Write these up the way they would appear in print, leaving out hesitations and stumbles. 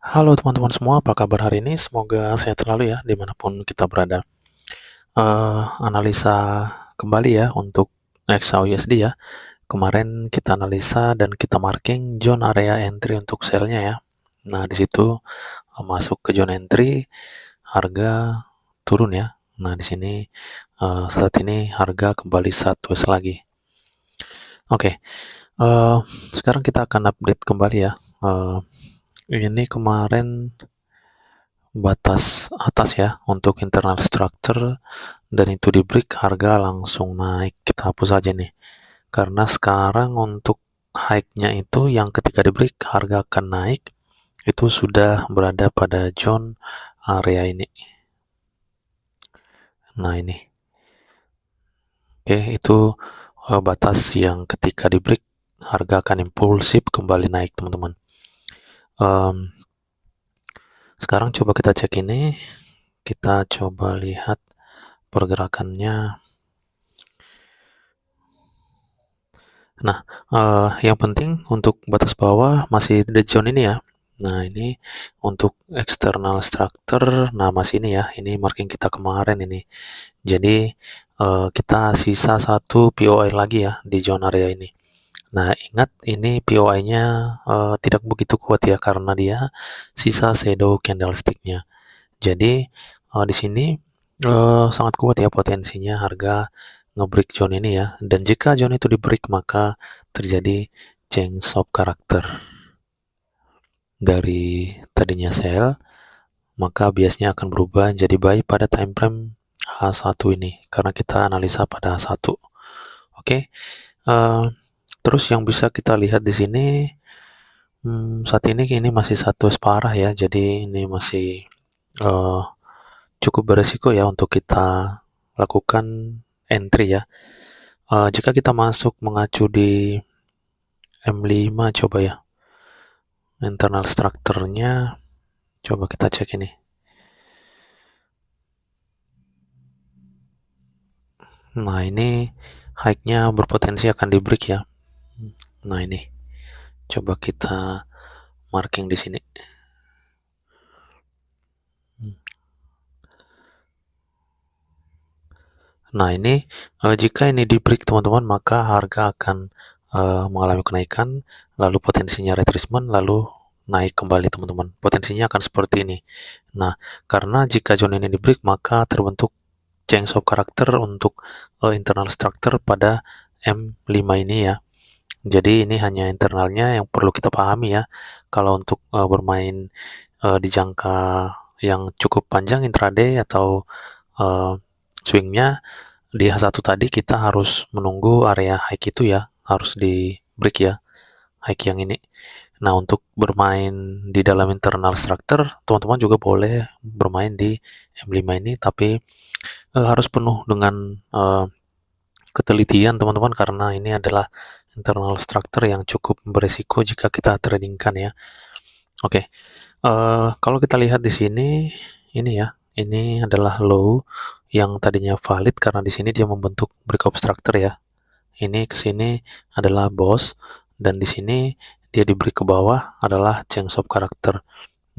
Halo teman-teman semua, apa kabar hari ini? Semoga sehat selalu ya, dimanapun kita berada. Analisa kembali ya untuk XAUUSD ya. Kemarin kita analisa dan kita marking zone area entry untuk sell-nya ya. Nah, di situ masuk ke zone entry, harga turun ya. Nah, di sini saat ini harga kembali sideways lagi. Oke, sekarang kita akan update kembali ya. Ini kemarin batas atas ya untuk internal structure, dan itu di break harga langsung naik. Kita hapus aja nih, karena sekarang untuk high-nya itu yang ketika di break harga akan naik itu sudah berada pada zone area ini. Nah ini, oke, itu batas yang ketika di break harga akan impulsif kembali naik teman-teman. Sekarang coba kita cek ini, kita coba lihat pergerakannya. Nah, yang penting untuk batas bawah masih di zone ini ya. Nah, ini untuk external structure, nah masih ini ya, ini marking kita kemarin ini. Jadi, kita sisa satu POI lagi ya di zone area ini. Nah, ingat ini POI-nya tidak begitu kuat ya, karena dia sisa shadow candlestick-nya. Jadi, di sini sangat kuat ya potensinya harga nge-break zone ini ya, dan jika zone itu di-break maka terjadi change of karakter dari tadinya sell, maka biasnya akan berubah jadi buy pada time frame H1 ini, karena kita analisa pada H1. Oke, terus yang bisa kita lihat di sini, saat ini masih satu parah ya, jadi ini masih cukup beresiko ya untuk kita lakukan entry ya. Jika kita masuk mengacu di M5, coba ya, internal structure-nya, coba kita cek ini. Nah, ini high-nya berpotensi akan di break ya. Nah, ini coba kita marking di sini. Nah, ini jika ini di break teman-teman, maka harga akan mengalami kenaikan, lalu potensinya retracement, lalu naik kembali teman-teman. Potensinya akan seperti ini. Nah, karena jika zone ini di break, maka terbentuk change of karakter untuk internal structure pada M5 ini ya. Jadi ini hanya internalnya yang perlu kita pahami ya. Kalau untuk bermain di jangka yang cukup panjang intraday atau swingnya di H1 tadi, kita harus menunggu area high itu ya, harus di break ya, high yang ini. Nah, untuk bermain di dalam internal structure, teman-teman juga boleh bermain di M5 ini, tapi harus penuh dengan ketelitian teman-teman, karena ini adalah internal structure yang cukup beresiko jika kita tradingkan ya. Oke, kalau kita lihat di sini, ini ya, ini adalah low yang tadinya valid karena di sini dia membentuk breakout structure ya. Ini ke sini adalah boss, dan di sini dia di break ke bawah adalah change of karakter.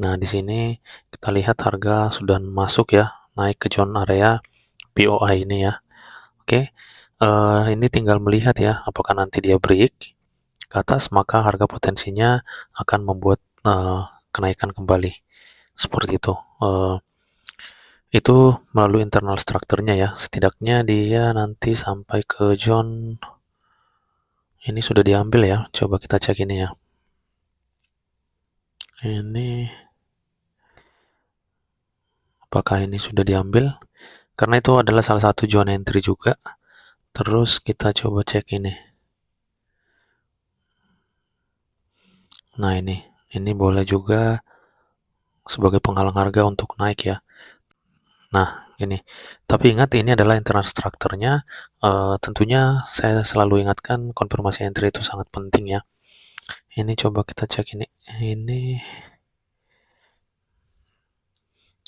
Nah, di sini kita lihat harga sudah masuk ya, naik ke zone area POI ini ya. Oke, ini tinggal melihat ya, apakah nanti dia break ke atas, maka harga potensinya akan membuat kenaikan kembali. Seperti itu. Itu melalui internal strukturnya ya. Setidaknya dia nanti sampai ke zone ini sudah diambil ya. Coba kita cek ini ya. Ini apakah ini sudah diambil? Karena itu adalah salah satu zone entry juga. Terus kita coba cek ini. Nah, ini boleh juga sebagai penghalang harga untuk naik ya. Nah, ini. Tapi ingat, ini adalah internal structure-nya. Tentunya saya selalu ingatkan konfirmasi entry itu sangat penting ya. Ini coba kita cek ini.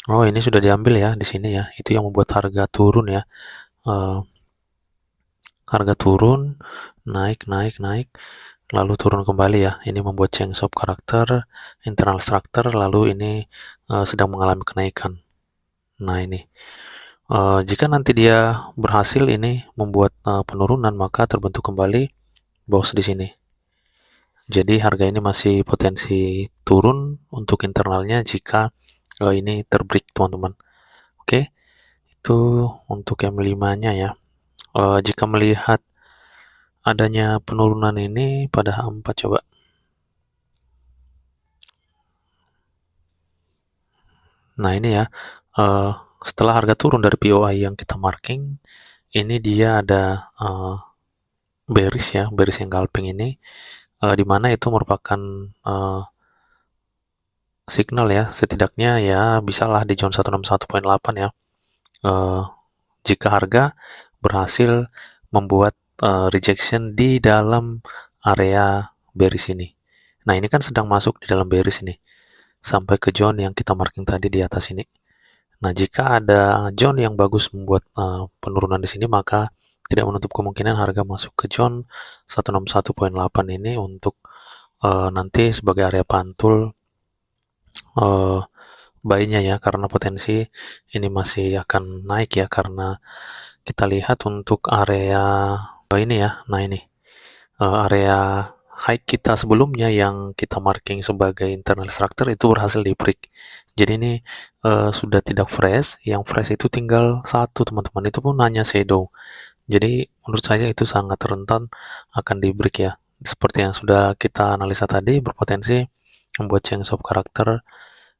Oh, ini sudah diambil ya di sini ya. Itu yang membuat harga turun ya. Harga turun, naik. lalu turun kembali ya. Ini membuat change of character, internal structure, lalu ini sedang mengalami kenaikan. Nah ini, jika nanti dia berhasil ini membuat penurunan, maka terbentuk kembali box di sini. Jadi harga ini masih potensi turun untuk internalnya jika ini terbreak teman-teman. Oke, itu untuk M5-nya ya. Jika melihat adanya penurunan ini pada H4 coba. Nah ini ya, setelah harga turun dari POI yang kita marking, ini dia ada bearish ya, bearish engulfing ini, di mana itu merupakan signal ya, setidaknya ya bisalah di zone 161.8 ya. Jika harga berhasil membuat rejection di dalam area bearish ini. Nah ini kan sedang masuk di dalam bearish ini, sampai ke zone yang kita marking tadi di atas ini. Nah, jika ada zone yang bagus membuat penurunan di sini, maka tidak menutup kemungkinan harga masuk ke zone 161.8 ini untuk nanti sebagai area pantul buy-nya ya, karena potensi ini masih akan naik ya, karena kita lihat untuk area ini ya. Nah, ini area high kita sebelumnya yang kita marking sebagai internal structure itu berhasil di break. Jadi ini sudah tidak fresh, yang fresh itu tinggal satu teman-teman, itu pun hanya shadow. Jadi menurut saya itu sangat rentan akan di break ya. Seperti yang sudah kita analisa tadi, berpotensi membuat change of character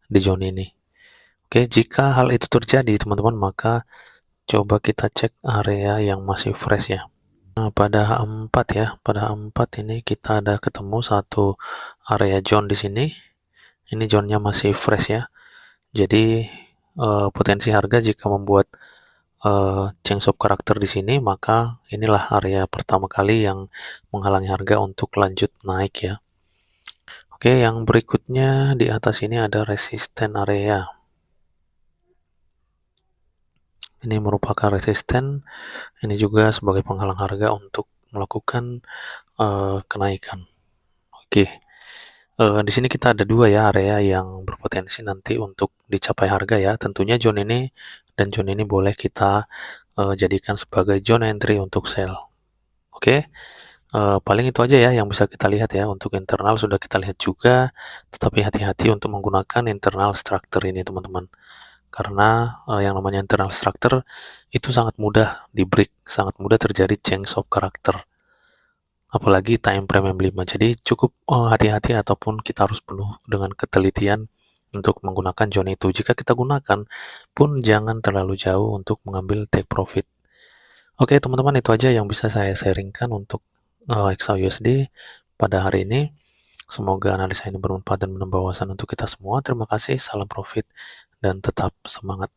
di zone ini. Oke, jika hal itu terjadi teman-teman, maka coba kita cek area yang masih fresh ya. Nah, pada H4 ya, pada H4 ini kita ada ketemu satu area zone di sini. Ini zone-nya masih fresh ya. Jadi potensi harga jika membuat change of character di sini, maka inilah area pertama kali yang menghalangi harga untuk lanjut naik ya. Oke, yang berikutnya di atas ini ada resisten area. Ini merupakan resisten, ini juga sebagai penghalang harga untuk melakukan kenaikan. Oke, di sini kita ada dua ya area yang berpotensi nanti untuk dicapai harga ya. Tentunya zone ini dan zone ini boleh kita jadikan sebagai zone entry untuk sell. Oke, paling itu aja ya yang bisa kita lihat ya. Untuk internal sudah kita lihat juga, tetapi hati-hati untuk menggunakan internal structure ini teman-teman. Karena yang namanya internal structure itu sangat mudah di break, sangat mudah terjadi change of character. Apalagi time frame M5. Jadi cukup hati-hati ataupun kita harus penuh dengan ketelitian untuk menggunakan zone itu. Jika kita gunakan pun jangan terlalu jauh untuk mengambil take profit. Oke teman-teman, itu aja yang bisa saya sharingkan untuk XAUSD pada hari ini. Semoga analisa ini bermanfaat dan menambah wawasan untuk kita semua. Terima kasih, salam profit, dan tetap semangat.